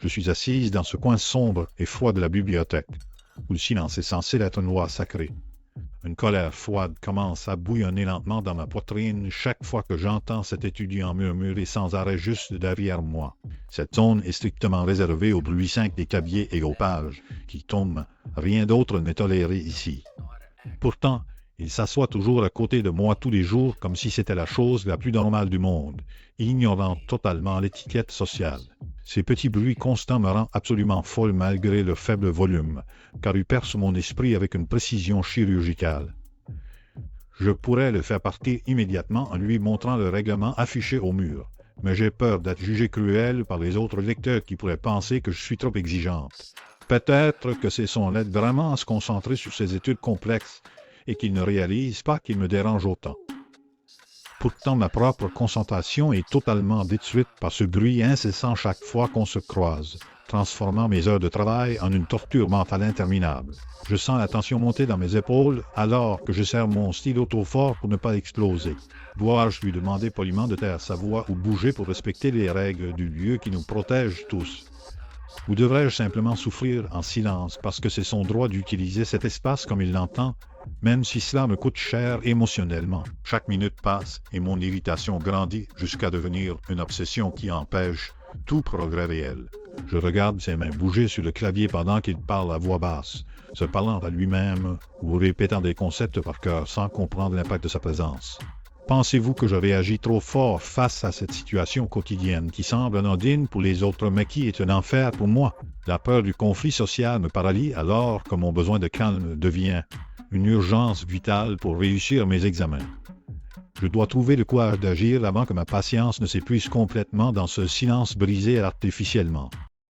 Je suis assise dans ce coin sombre et froid de la bibliothèque, où le silence est censé être une loi sacrée. Une colère froide commence à bouillonner lentement dans ma poitrine chaque fois que j'entends cet étudiant murmurer sans arrêt juste derrière moi. Cette zone est strictement réservée au bruit simple des claviers et aux pages qui tombent. Rien d'autre n'est toléré ici. Pourtant, il s'assoit toujours à côté de moi tous les jours comme si c'était la chose la plus normale du monde, ignorant totalement l'étiquette sociale. Ces petits bruits constants me rendent absolument folle malgré leur faible volume, car ils percent mon esprit avec une précision chirurgicale. Je pourrais le faire partir immédiatement en lui montrant le règlement affiché au mur, mais j'ai peur d'être jugé cruel par les autres lecteurs qui pourraient penser que je suis trop exigeante. Peut-être que c'est son aide vraiment à se concentrer sur ses études complexes et qu'il ne réalise pas qu'il me dérange autant. Pourtant, ma propre concentration est totalement détruite par ce bruit incessant chaque fois qu'on se croise, transformant mes heures de travail en une torture mentale interminable. Je sens la tension monter dans mes épaules alors que je serre mon stylo trop fort pour ne pas exploser. Dois-je lui demander poliment de taire sa voix ou bouger pour respecter les règles du lieu qui nous protège tous? Ou devrais-je simplement souffrir en silence parce que c'est son droit d'utiliser cet espace comme il l'entend, même si cela me coûte cher émotionnellement? Chaque minute passe et mon irritation grandit jusqu'à devenir une obsession qui empêche tout progrès réel. Je regarde ses mains bouger sur le clavier pendant qu'il parle à voix basse, se parlant à lui-même ou répétant des concepts par cœur sans comprendre l'impact de sa présence. Pensez-vous que je réagis trop fort face à cette situation quotidienne qui semble anodine pour les autres mais qui est un enfer pour moi? La peur du conflit social me paralyse alors que mon besoin de calme devient une urgence vitale pour réussir mes examens. Je dois trouver le courage d'agir avant que ma patience ne s'épuise complètement dans ce silence brisé artificiellement.